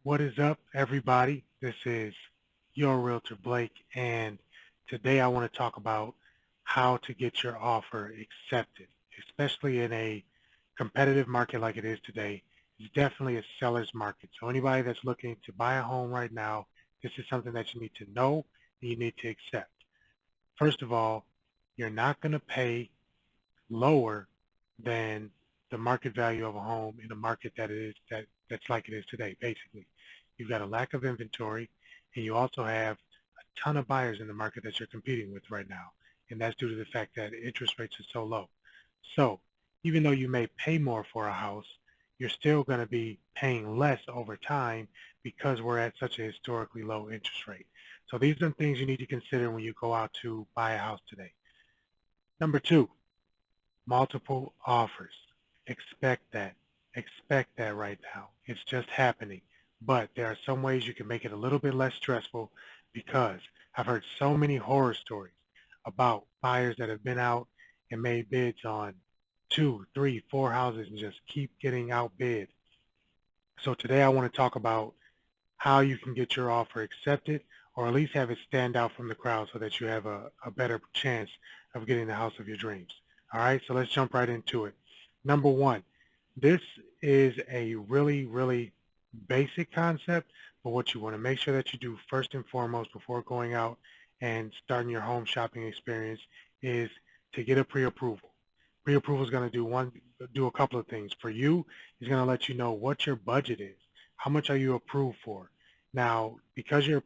What is up, everybody? This is your Realtor Blake, and today I want to talk about how to get your offer accepted, especially in a competitive market like it is today. It's definitely a seller's market. So anybody that's looking to buy a home right now, this is something that you need to know and you need to accept. First of all, you're not going to pay lower than the market value of a home in a market that's like it is today. Basically, you've got a lack of inventory, and you also have a ton of buyers in the market that you're competing with right now, and that's due to the fact that interest rates are so low. So even though you may pay more for a house, you're still going to be paying less over time because we're at such a historically low interest rate. So these are things you need to consider when you go out to buy a house today. Number two, multiple offers. Expect that. Expect that right now. It's just happening. But there are some ways you can make it a little bit less stressful because I've heard so many horror stories about buyers that have been out and made bids on two, three, four houses and just keep getting outbid. So today I want to talk about how you can get your offer accepted or at least have it stand out from the crowd so that you have a better chance of getting the house of your dreams. All right, so let's jump right into it. Number one, this is a really, really basic concept, but what you want to make sure that you do first and foremost before going out and starting your home shopping experience is to get a pre-approval. Pre-approval is going to do a couple of things. For you, it's going to let you know what your budget is. How much are you approved for? Now, because you're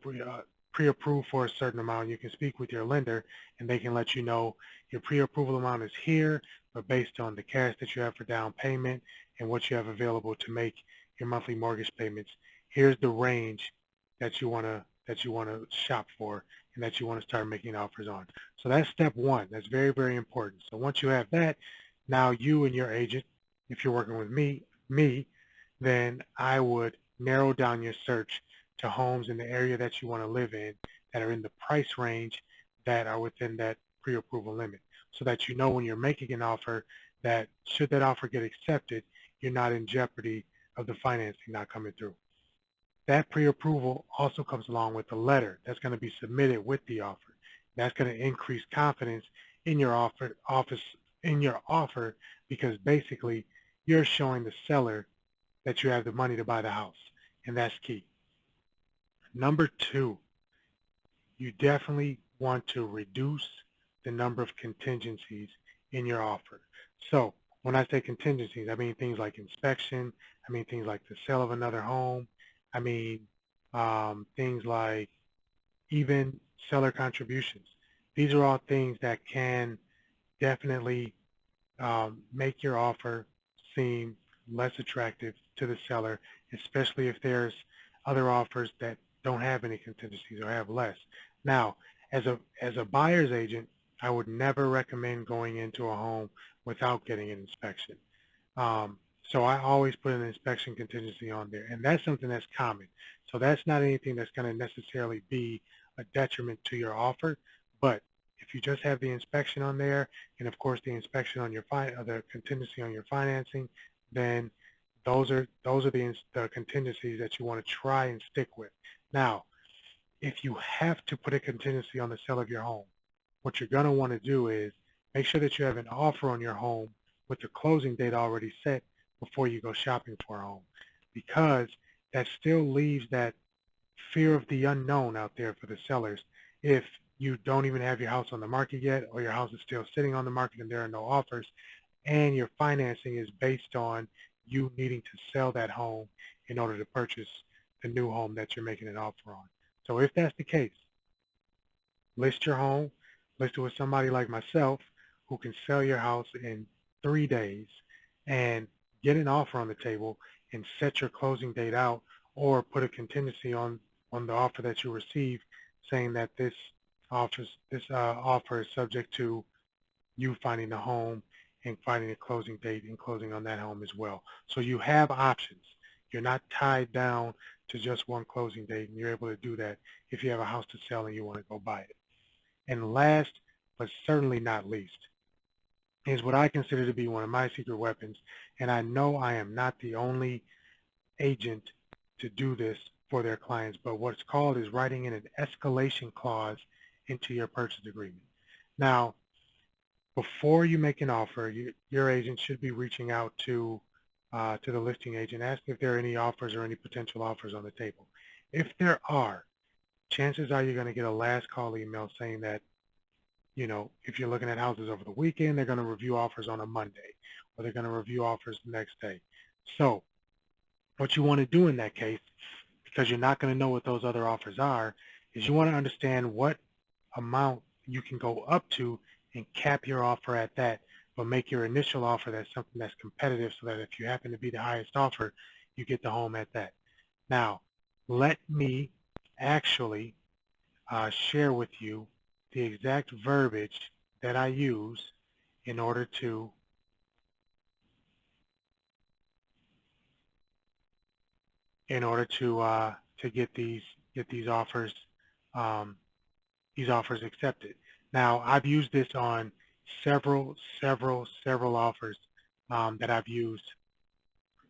pre-approved for a certain amount, you can speak with your lender and they can let you know your pre-approval amount is here, but based on the cash that you have for down payment and what you have available to make your monthly mortgage payments, here's the range that you want to shop for and that you want to start making offers on. So that's step one. That's very, very important. So once you have that, now you and your agent, if you're working with me, then I would narrow down your search to homes in the area that you want to live in that are in the price range that are within that pre-approval limit so that you know when you're making an offer that should that offer get accepted, you're not in jeopardy of the financing not coming through. That pre-approval also comes along with a letter that's going to be submitted with the offer. That's going to increase confidence in your offer because basically you're showing the seller that you have the money to buy the house, and that's key. Number two, you definitely want to reduce the number of contingencies in your offer. So when I say contingencies, I mean things like inspection, I mean things like the sale of another home, I mean things like even seller contributions. These are all things that can definitely make your offer seem less attractive to the seller, especially if there's other offers that don't have any contingencies or have less. Now, as a buyer's agent, I would never recommend going into a home without getting an inspection. So I always put an inspection contingency on there, and that's something that's common. So that's not anything that's going to necessarily be a detriment to your offer, but if you just have the inspection on there, and of course the inspection on your the contingency on your financing, then those are the contingencies that you want to try and stick with. Now, if you have to put a contingency on the sale of your home, what you're going to want to do is make sure that you have an offer on your home with the closing date already set before you go shopping for a home, because that still leaves that fear of the unknown out there for the sellers. If you don't even have your house on the market yet, or your house is still sitting on the market and there are no offers, and your financing is based on you needing to sell that home in order to purchase the new home that you're making an offer on. So if that's the case, list your home, list it with somebody like myself who can sell your house in 3 days and get an offer on the table and set your closing date out, or put a contingency on the offer that you receive saying that this offer is subject to you finding a home and finding a closing date and closing on that home as well. So you have options. You're not tied down to just one closing date, and you're able to do that if you have a house to sell and you want to go buy it. And last, but certainly not least, is what I consider to be one of my secret weapons, and I know I am not the only agent to do this for their clients, but what's called is writing in an escalation clause into your purchase agreement. Now, before you make an offer, your agent should be reaching out to the listing agent, asking if there are any offers or any potential offers on the table. If there are, chances are you're going to get a last call email saying that, if you're looking at houses over the weekend, they're going to review offers on a Monday, or they're going to review offers the next day. So what you want to do in that case, because you're not going to know what those other offers are, is you want to understand what amount you can go up to and cap your offer at that, but make your initial offer that's something that's competitive so that if you happen to be the highest offer, you get the home at that. Now, let me actually share with you the exact verbiage that I use in order to get these offers accepted. Now, I've used this on several offers that I've used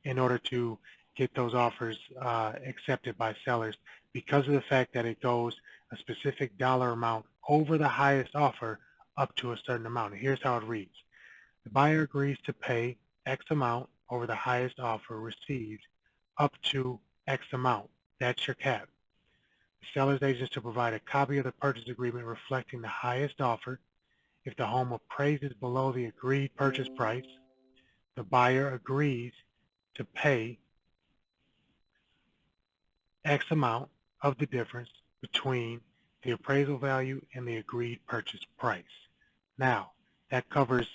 in order to get those offers accepted by sellers because of the fact that it goes a specific dollar amount over the highest offer up to a certain amount. And here's how it reads. The buyer agrees to pay X amount over the highest offer received up to X amount. That's your cap. The seller's agent is to provide a copy of the purchase agreement reflecting the highest offer. If the home appraises below the agreed purchase price, the buyer agrees to pay X amount of the difference between the appraisal value and the agreed purchase price. Now, that covers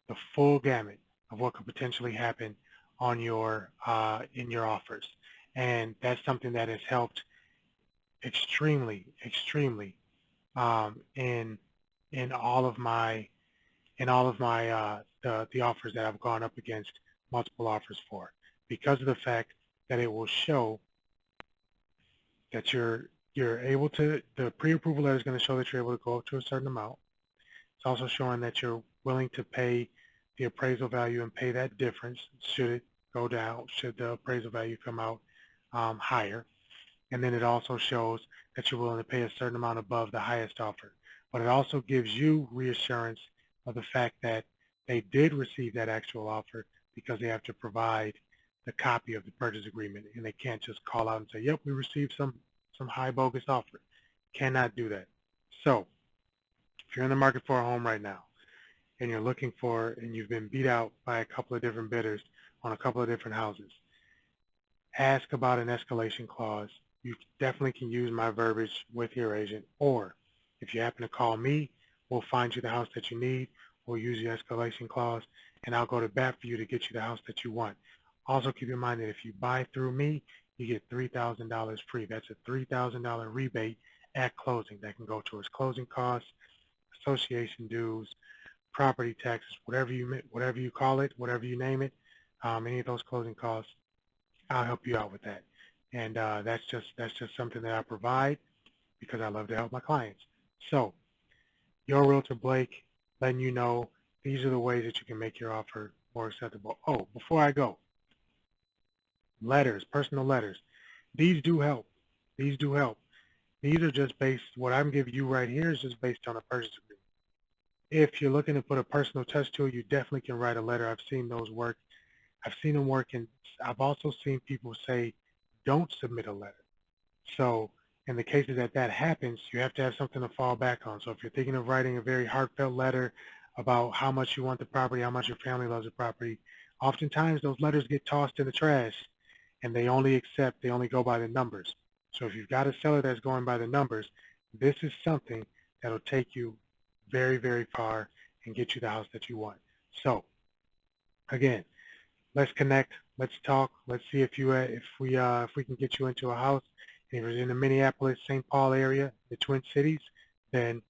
the full gamut of what could potentially happen on your in your offers, and that's something that has helped extremely in all of my the offers that I've gone up against multiple offers for, because of the fact that it will show that you're able to, the pre-approval letter is going to show that you're able to go up to a certain amount. It's also showing that you're willing to pay the appraisal value and pay that difference should it go down, should the appraisal value come out higher. And then it also shows that you're willing to pay a certain amount above the highest offer. But it also gives you reassurance of the fact that they did receive that actual offer because they have to provide the copy of the purchase agreement, and they can't just call out and say, yep, we received some high bogus offer. Cannot do that. So if you're in the market for a home right now and you're looking for, and you've been beat out by a couple of different bidders on a couple of different houses, ask about an escalation clause. You definitely can use my verbiage with your agent, or if you happen to call me, we'll find you the house that you need. We'll use the escalation clause, and I'll go to bat for you to get you the house that you want. Also keep in mind that if you buy through me, you get $3,000 free. That's a $3,000 rebate at closing. That can go towards closing costs, association dues, property taxes, whatever you call it, whatever you name it, any of those closing costs, I'll help you out with that. And that's just something that I provide because I love to help my clients. So, your Realtor Blake, letting you know these are the ways that you can make your offer more acceptable. Oh, before I go, letters, personal letters, these do help. These do help. These are just based, what I'm giving you right here is just based on a purchase agreement. If you're looking to put a personal touch to it, you definitely can write a letter. I've seen those work. I've seen them work, and I've also seen people say, don't submit a letter. So in the cases that happens, you have to have something to fall back on. So if you're thinking of writing a very heartfelt letter about how much you want the property, how much your family loves the property, oftentimes those letters get tossed in the trash, and they only go by the numbers. So if you've got a seller that's going by the numbers, this is something that'll take you very far and get you the house that you want. So again, let's connect, let's talk, let's see if we can get you into a house. And if you're in the Minneapolis, St. Paul area, the Twin Cities, then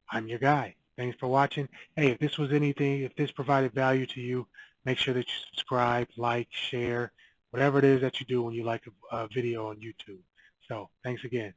I'm your guy. Thanks for watching. Hey, if this provided value to you, make sure that you subscribe, like, share, whatever it is that you do when you like a video on YouTube. So thanks again.